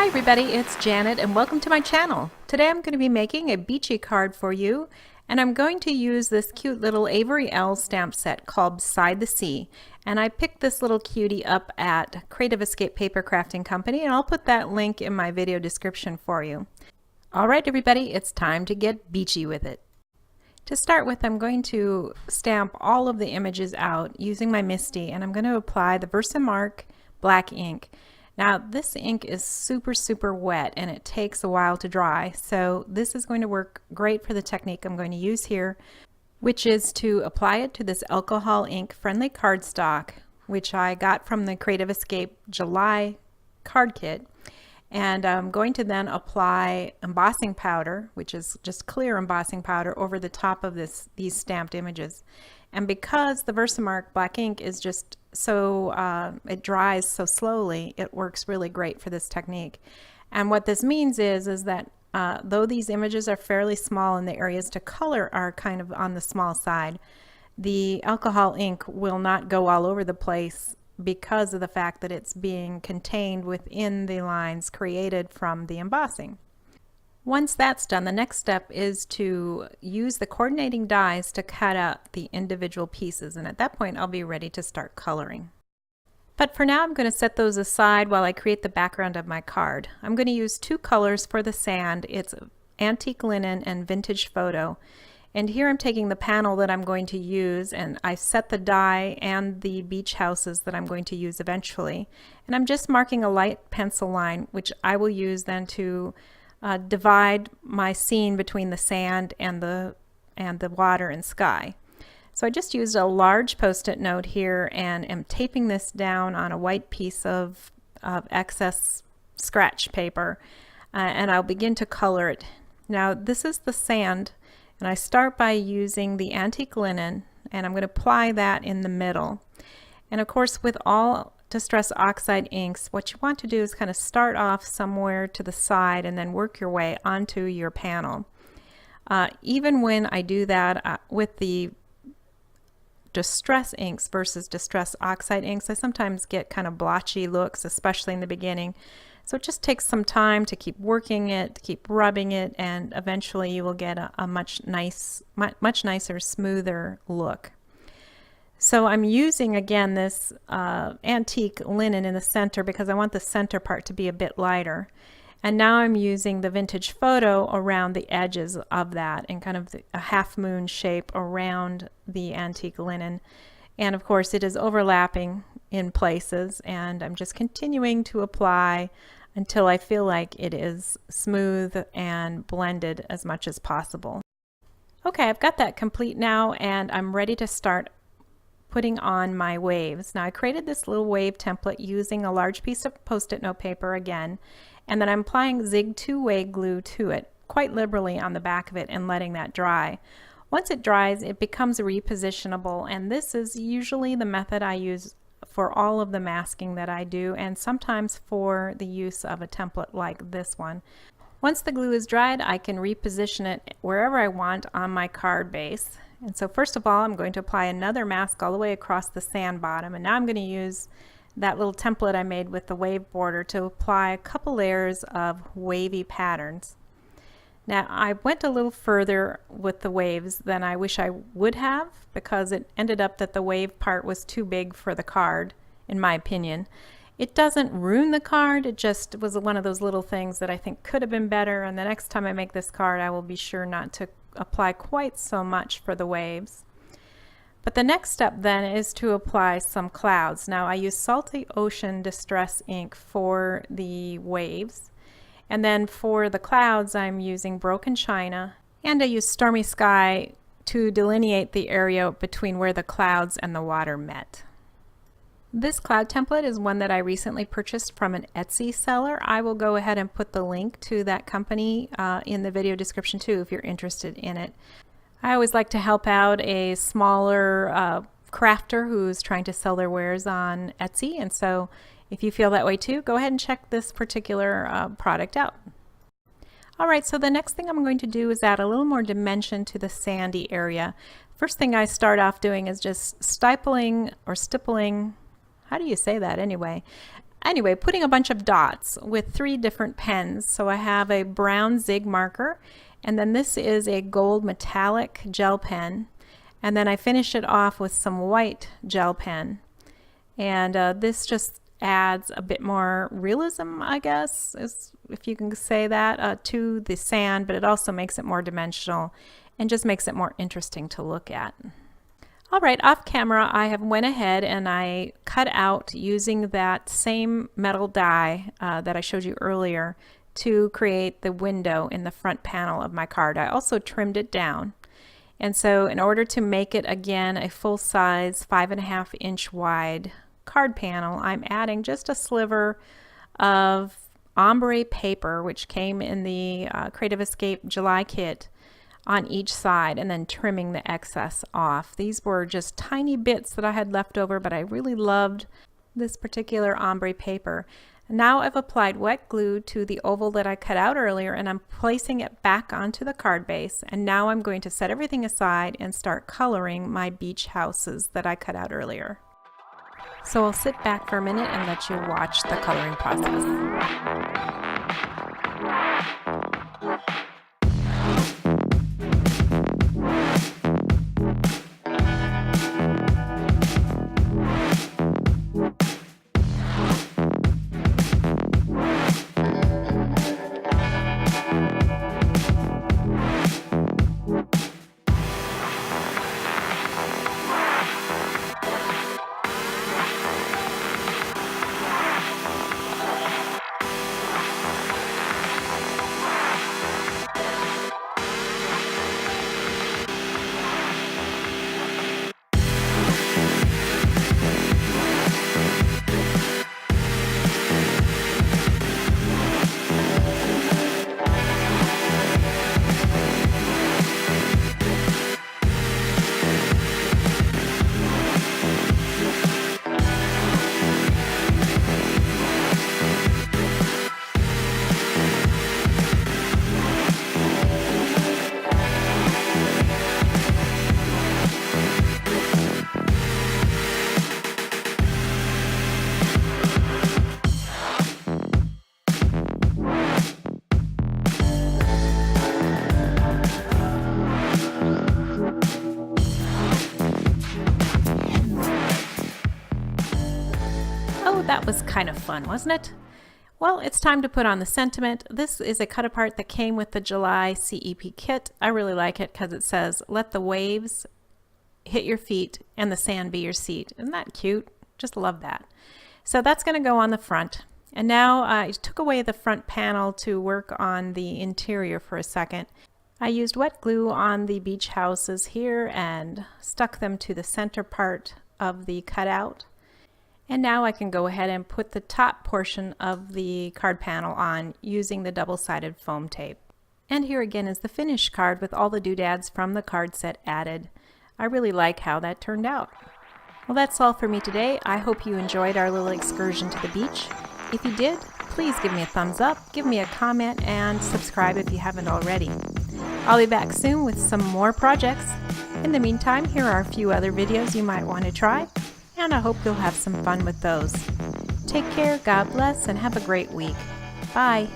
Hi everybody, it's Janet and welcome to my channel. Today I'm going to be making a Beachy card for you, and I'm going to use this cute little Avery Elle stamp set called Beside the Sea. And I picked this little cutie up at Creative Escape Papercrafting Company, and I'll put that link in my video description for you. Alright everybody, it's time to get beachy with it. To start with, I'm going to stamp all of the images out using my Misty, and I'm going to apply the Versamark black ink. Now this ink is super wet and it takes a while to dry, so this is going to work great for the technique I'm going to use here, which is to apply it to this alcohol ink friendly cardstock, which I got from the Creative Escape July card kit. And I'm going to then apply embossing powder, which is just clear embossing powder, over the top of these stamped images. And because the Versamark black ink is just so, it dries so slowly, it works really great for this technique. And what this means is that though these images are fairly small and the areas to color are kind of on the small side, the alcohol ink will not go all over the place because of the fact that it's being contained within the lines created from the embossing. Once that's done, the next step is to use the coordinating dies to cut out the individual pieces, and at that point I'll be ready to start coloring. But for now I'm going to set those aside while I create the background of my card. I'm going to use two colors for the sand. It's antique linen and vintage photo. And here I'm taking the panel that I'm going to use, and I set the die and the beach houses that I'm going to use eventually. And I'm just marking a light pencil line, which I will use then to divide my scene between the sand and the water and sky. So I just used a large post-it note here and am taping this down on a white piece of excess scratch paper, and I'll begin to color it. Now this is the sand, and I start by using the antique linen, and I'm going to apply that in the middle. And of course, with all Distress Oxide inks, what you want to do is kind of start off somewhere to the side and then work your way onto your panel. Even when I do that with the Distress inks versus Distress Oxide inks, I sometimes get kind of blotchy looks, especially in the beginning. So it just takes some time to keep working it, to keep rubbing it, and eventually you will get a much nicer, smoother look. So I'm using again this antique linen in the center because I want the center part to be a bit lighter. And now I'm using the vintage photo around the edges of that and kind of a half moon shape around the antique linen. And of course it is overlapping in places, and I'm just continuing to apply until I feel like it is smooth and blended as much as possible. Okay, I've got that complete now, and I'm ready to start putting on my waves. Now I created this little wave template using a large piece of post-it note paper again, and then I'm applying Zig 2-way glue to it quite liberally on the back of it and letting that dry. Once it dries, it becomes repositionable, and this is usually the method I use for all of the masking that I do, and sometimes for the use of a template like this one. Once the glue is dried, I can reposition it wherever I want on my card base. And so first of all, I'm going to apply another mask all the way across the sand bottom, and now I'm going to use that little template I made with the wave border to apply a couple layers of wavy patterns. Now I went a little further with the waves than I wish I would have, because it ended up that the wave part was too big for the card, in my opinion. It doesn't ruin the card, it just was one of those little things that I think could have been better, and the next time I make this card I will be sure not to apply quite so much for the waves. But the next step then is to apply some clouds. Now I use Salty Ocean Distress ink for the waves, and then for the clouds I'm using Broken China, and I use Stormy Sky to delineate the area between where the clouds and the water met. This cloud template is one that I recently purchased from an Etsy seller. I will go ahead and put the link to that company in the video description too if you're interested in it. I always like to help out a smaller crafter who's trying to sell their wares on Etsy, and so if you feel that way too, go ahead and check this particular product out. Alright, so the next thing I'm going to do is add a little more dimension to the sandy area. First thing I start off doing is just stippling, how do you say that anyway? Anyway, putting a bunch of dots with 3 different pens. So I have a brown zig marker, and then this is a gold metallic gel pen, and then I finish it off with some white gel pen. And this just adds a bit more realism, I guess, if you can say that, to the sand, but it also makes it more dimensional and just makes it more interesting to look at. All right, off camera, I have went ahead and I cut out using that same metal die that I showed you earlier to create the window in the front panel of my card. I also trimmed it down. And so in order to make it again a full-size 5.5 inch wide card panel, I'm adding just a sliver of ombre paper, which came in the Creative Escape July kit, on each side, and then trimming the excess off. These were just tiny bits that I had left over, but I really loved this particular ombre paper. Now I've applied wet glue to the oval that I cut out earlier, and I'm placing it back onto the card base, and now I'm going to set everything aside and start coloring my beach houses that I cut out earlier. So I'll sit back for a minute and let you watch the coloring process. That was kind of fun, wasn't it? Well, it's time to put on the sentiment. This is a cut apart that came with the July CEP kit. I really like it because it says, "Let the waves hit your feet and the sand be your seat." Isn't that cute? Just love that. So that's going to go on the front. And now I took away the front panel to work on the interior for a second. I used wet glue on the beach houses here and stuck them to the center part of the cutout. And now I can go ahead and put the top portion of the card panel on using the double-sided foam tape. And here again is the finished card with all the doodads from the card set added. I really like how that turned out. Well, that's all for me today. I hope you enjoyed our little excursion to the beach. If you did, please give me a thumbs up, give me a comment, and subscribe if you haven't already. I'll be back soon with some more projects. In the meantime, here are a few other videos you might want to try, and I hope you'll have some fun with those. Take care, God bless, and have a great week. Bye.